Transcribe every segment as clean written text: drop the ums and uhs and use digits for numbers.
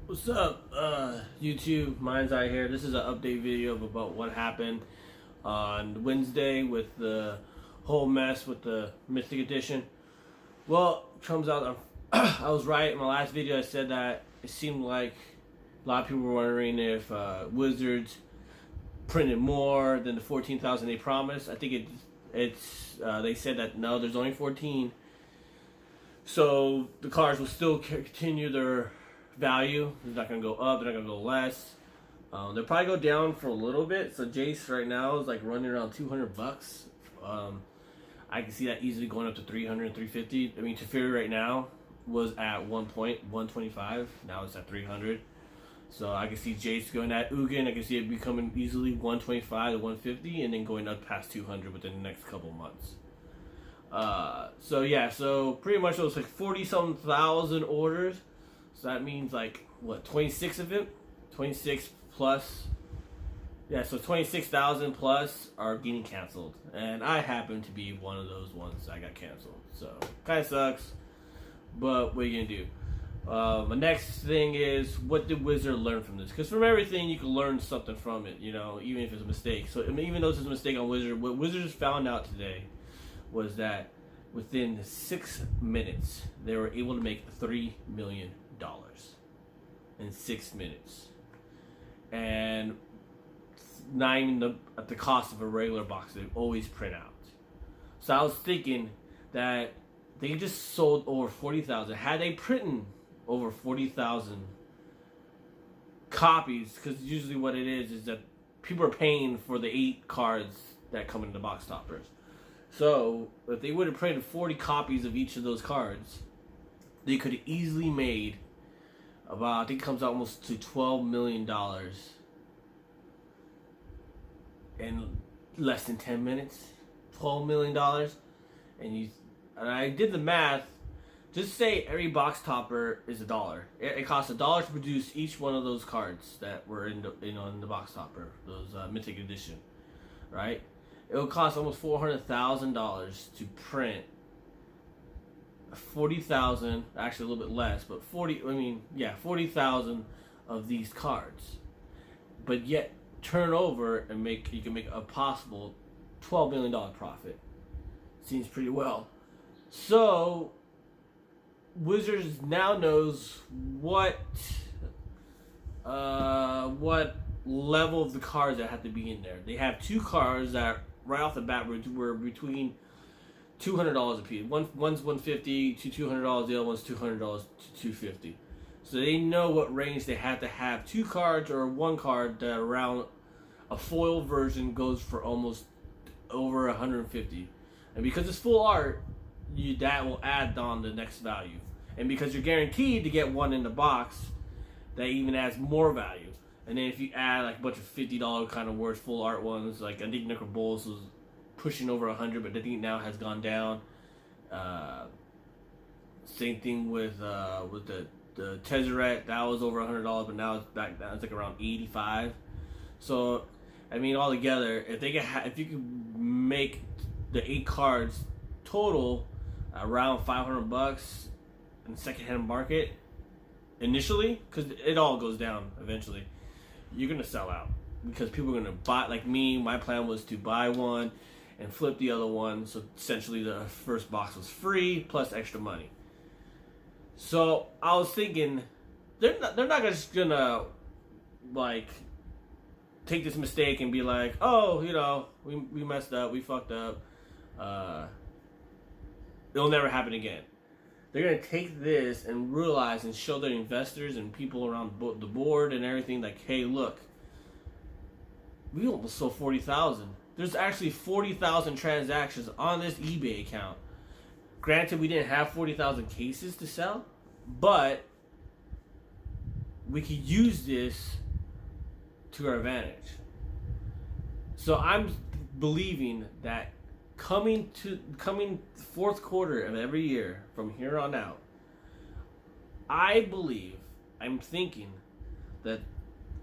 What's up, YouTube? Mind's Eye here. This is an update video about what happened on Wednesday with the whole mess with the Mythic Edition. Well, comes out, I was right in my last video. I said that it seemed like a lot of people were wondering if Wizards printed more than the 14,000 they promised. I think they said that no, there's only 14. So the cards will still continue their value. It's not going to go up, they're not going to go less. They'll probably go down for a little bit. So Jace right now is like running around 200 bucks. I can see that easily going up to 300, 350. I mean, Teferi right now was at 125. Now it's at 300. So I can see Jace going at Ugin. I can see it becoming easily 125 to 150 and then going up past 200 within the next couple months. So pretty much it was like 40-some thousand orders. So that means like, what, 26 of it? 26 plus. Yeah, so 26,000 plus are getting canceled. And I happen to be one of those ones that got canceled. So, kind of sucks. But what are you going to do? My next thing is, what did Wizard learn from this? Because from everything, you can learn something from it, you know, even if it's a mistake. So, I mean, even though it's a mistake on Wizard, what Wizards found out today was that within 6 minutes, they were able to make $3 million in 6 minutes. And not even at the cost of a regular box they always print out. So I was thinking that they just sold over 40,000. Had they printed over 40,000 copies, because usually what it is that people are paying for the 8 cards that come in the box toppers. So if they would have printed 40 copies of each of those cards, they could have easily made about, I think it comes out almost to $12 million in less than 10 minutes. $12 million. And I did the math. Just say every box topper is $1. It costs $1 to produce each one of those cards that were in the box topper, those Mythic Edition, right? It would cost almost $400,000 to print 40,000, actually a little bit less, but 40,000 of these cards. But yet turn over and you can make a possible $12 million profit. Seems pretty well. So Wizards now knows what level of the cards that have to be in there. They have 2 cards that right off the bat were between $200 a piece. One's $150 to $200. The other one's $200 to $250. So they know what range they have to have 2 cards or 1 card that around a foil version goes for almost over $150. And because it's full art, that will add on the next value. And because you're guaranteed to get one in the box, that even adds more value. And then if you add like a bunch of $50 kind of worth full art ones, like I think Necro Bulls was pushing over 100, but I think now has gone down. Same thing with the Tezzeret, that was over $100, but now it's back down. It's like around 85. So I mean, all together, if you could make the 8 cards total around $500 in the secondhand market initially, because it all goes down eventually, you're gonna sell out because people are gonna buy. Like me, my plan was to buy one and flip the other one, so essentially the first box was free plus extra money. So I was thinking they're not just gonna like take this mistake and be like, oh, you know, we messed up, we fucked up, it'll never happen again. They're gonna take this and realize and show their investors and people around the board and everything, like, hey, look, we almost sold 40,000. There's actually 40,000 transactions on this eBay account. Granted, we didn't have 40,000 cases to sell, but we could use this to our advantage. So I'm believing that coming fourth quarter of every year from here on out, I'm thinking that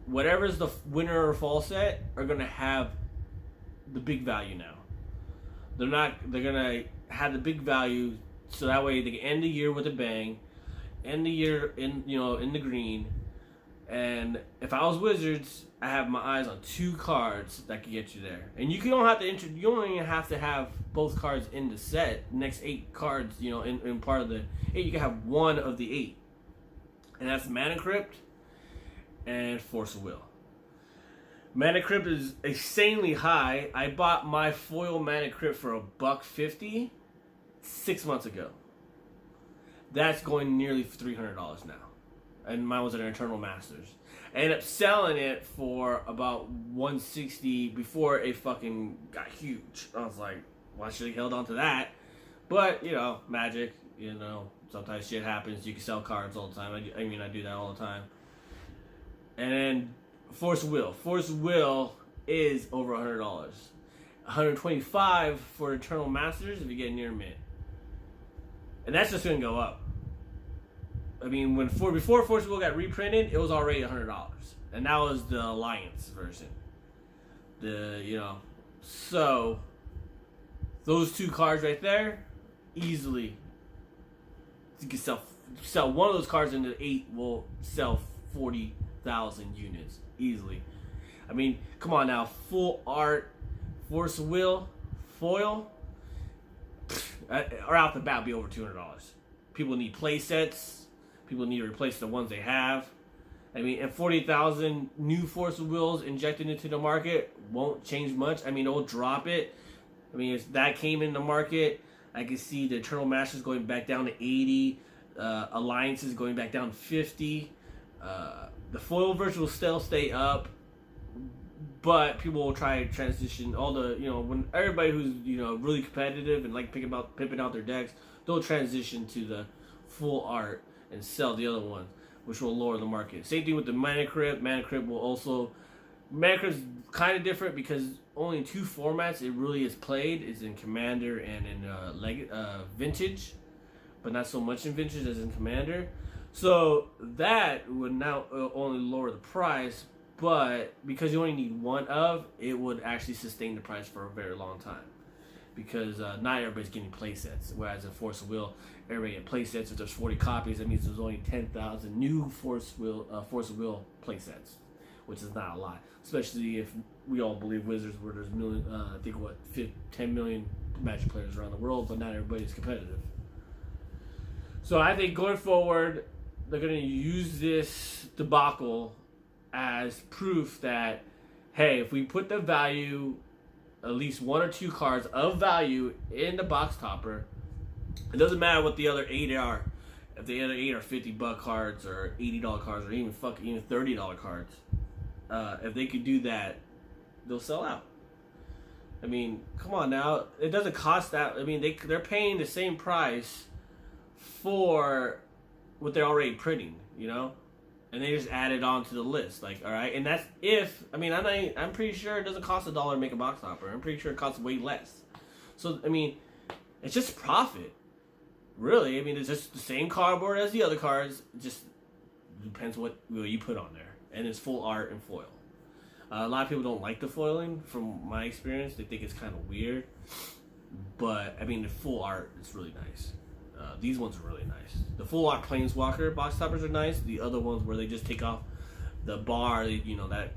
whatever's the winner or fall set are gonna have the big value now. They're gonna have the big value so that way they can end the year with a bang, end the year in the green, And if I was Wizards, I have my eyes on 2 cards that could get you there. And you don't have to you don't even have to have both cards in the set. Next 8 cards, you know, in part of the 8, you can have 1 of the 8, and that's Mana Crypt and Force of Will. Mana Crypt is insanely high. I bought my foil Mana Crypt for $150 6 months ago. That's going nearly $300 now. And mine was an Eternal Masters. I ended up selling it for about $160 before it fucking got huge. I was like, well, I should have held on to that. But, you know, Magic, you know, sometimes shit happens. You can sell cards all the time. I mean, I do that all the time. And then Force of Will. Force of Will is over $100. $125 for Eternal Masters if you get near mint. And that's just going to go up. I mean, before Force of Will got reprinted, it was already $100, and that was the Alliance version. So those 2 cards right there, easily you can sell one of those cards into 8 will sell 40,000 units easily. I mean, come on now, full art Force of Will foil, or out the bat, be over $200. People need play sets. People need to replace the ones they have. I mean, and 40,000 new Force of Wills injected into the market won't change much. I mean, it'll drop it. I mean, if that came in the market, I can see the Eternal Masters going back down to 80. Alliances going back down to 50. The foil version will still stay up, but people will try to transition. When everybody who's, you know, really competitive and like pimping out their decks, they'll transition to the full art and sell the other one, which will lower the market. Same thing with the Mana Crypt. Mana Crypt will also... Mana Crypt is kind of different because only in 2 formats it really is played. It's in Commander and in Vintage, but not so much in Vintage as in Commander. So that would now only lower the price, but because you only need 1 of, it would actually sustain the price for a very long time. Because not everybody's getting play sets, whereas in Force of Will, everybody get play sets. If there's 40 copies, that means there's only 10,000 new Force of Will play sets, which is not a lot. Especially if we all believe Wizards, where there's 10 million Magic players around the world, but not everybody's competitive. So I think going forward, they're going to use this debacle as proof that, hey, if we put the value, at least 1 or 2 cards of value in the box topper, it doesn't matter what the other 8 are. If the other 8 are $50 cards or $80 cards or even $30 cards, if they could do that, they'll sell out. I mean, come on now, it doesn't cost that. I mean, they're paying the same price for what they're already printing, you know. And they just add it on to the list, like, all right. And that's if, I mean, I'm pretty sure it doesn't cost $1 to make a box topper. I'm pretty sure it costs way less. So, I mean, it's just profit. Really, I mean, it's just the same cardboard as the other cards. It just depends what you put on there. And it's full art and foil. A lot of people don't like the foiling, from my experience. They think it's kind of weird. But, I mean, the full art is really nice. These ones are really nice. The full art Planeswalker box toppers are nice. The other ones where they just take off the bar, you know, that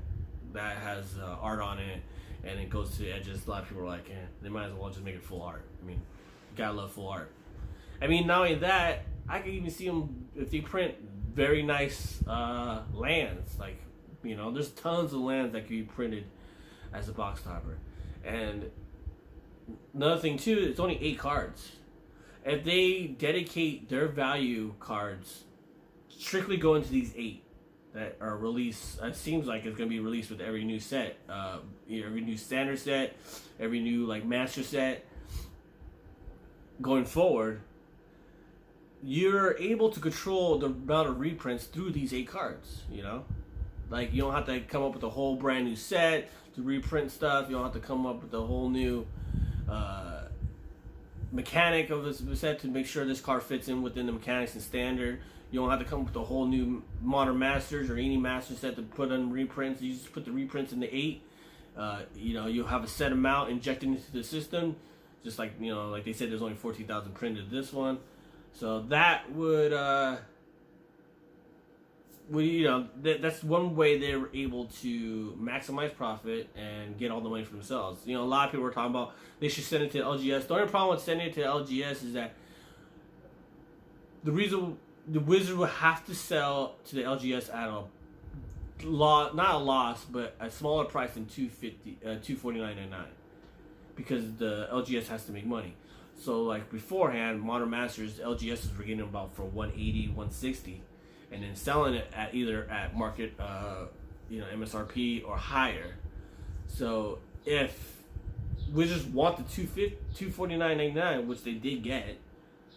has art on it, and it goes to the edges. A lot of people are like, they might as well just make it full art. I mean, you gotta love full art. I mean, not only that, I can even see them if they print very nice lands. Like, you know, there's tons of lands that can be printed as a box topper. And another thing too, it's only 8 cards. If they dedicate their value cards strictly go into these 8 that are released, it seems like it's going to be released with every new set, every new standard set, every new like master set. Going forward, you're able to control the amount of reprints through these 8 cards. You know, like you don't have to come up with a whole brand new set to reprint stuff. You don't have to come up with a whole new mechanic of this set to make sure this card fits in within the mechanics and standard. You don't have to come up with a whole new Modern Masters or any master set to put on reprints. You just put the reprints in the 8. You know, you'll have a set amount injected into the system, just like, you know, like they said, there's only 14,000 printed this one. So that would that's one way they were able to maximize profit and get all the money for themselves. A lot of people were talking about they should send it to LGS. The only problem with sending it to LGS is that the reason the Wizards will have to sell to the LGS at a not a loss, but a smaller price than $249.99, because the LGS has to make money. So like beforehand, Modern Masters, LGS were getting about for 180, 160, and then selling it at either at market, MSRP or higher. So if Wizards want the $249.99, which they did get,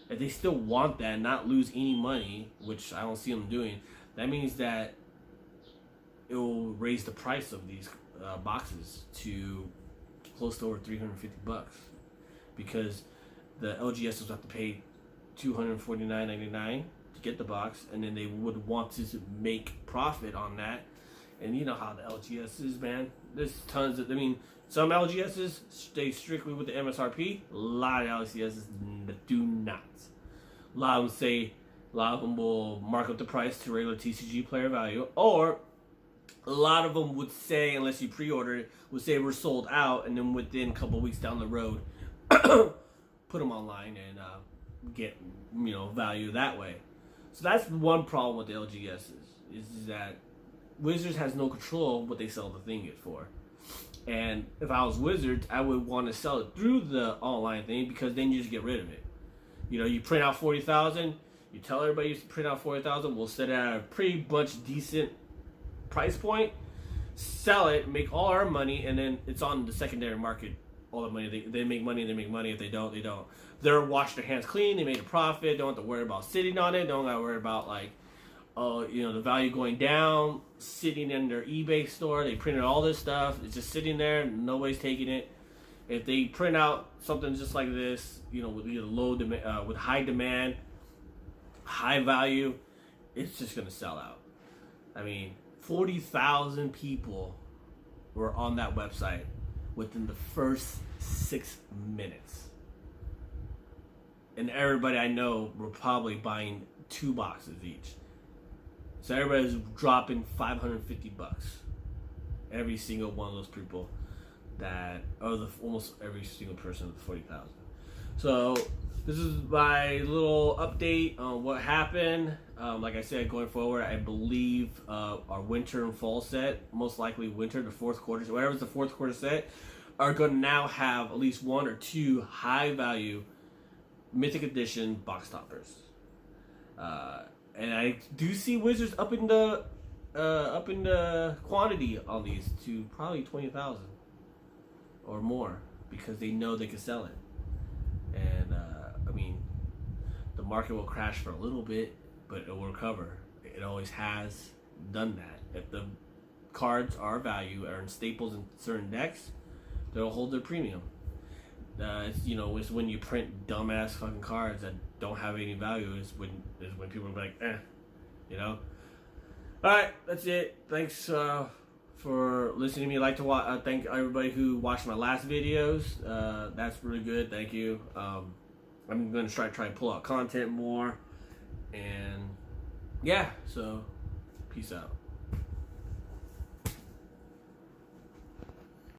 if they still want that and not lose any money, which I don't see them doing, that means that it will raise the price of these boxes to close to over $350, because the LGS will have to pay $249.99 to get the box, and then they would want to make profit on that. And you know how the LGS is, man. There's tons of, some LGSs stay strictly with the MSRP. A lot of LGSs do not. A lot of them will mark up the price to regular TCG player value, or a lot of them would say, unless you pre-order it, would say we're sold out, and then within a couple of weeks down the road, put them online and get value that way. So that's one problem with the LGS is that Wizards has no control of what they sell the thing it for. And if I was Wizards, I would want to sell it through the online thing, because then you just get rid of it. You print out 40,000, you tell everybody you print out 40,000, we'll set it at a pretty much decent price point, sell it, make all our money, and then it's on the secondary market. All the money they make money, they make money. If they don't, they don't. They're washed their hands clean. They made a profit. Don't have to worry about sitting on it. Don't have to worry about the value going down, sitting in their eBay store. They printed all this stuff. It's just sitting there. Nobody's taking it. If they print out something just like this, with either low demand, with high demand, high value, it's just gonna sell out. 40,000 people were on that website within the first 6 minutes. And everybody I know were probably buying 2 boxes each. So everybody's dropping $550. Every single one of those people almost every single person of the 40,000. So this is my little update on what happened. Like I said, going forward, I believe our winter and fall set, most likely winter, the fourth quarter, so whatever's the fourth quarter set, are going to now have at least 1 or 2 high value Mythic Edition box toppers. And I do see Wizards up in the quantity on these to probably 20,000 or more, because they know they can sell it. And the market will crash for a little bit, but it will recover. It always has done that. If the cards are value, are in staples in certain decks, they'll hold their premium. It's when you print dumbass fucking cards that don't have any value is when people are like, All right, that's it. Thanks for listening to me. I'd like to thank everybody who watched my last videos. That's really good. Thank you. I'm going to try and pull out content more. And yeah, so peace out.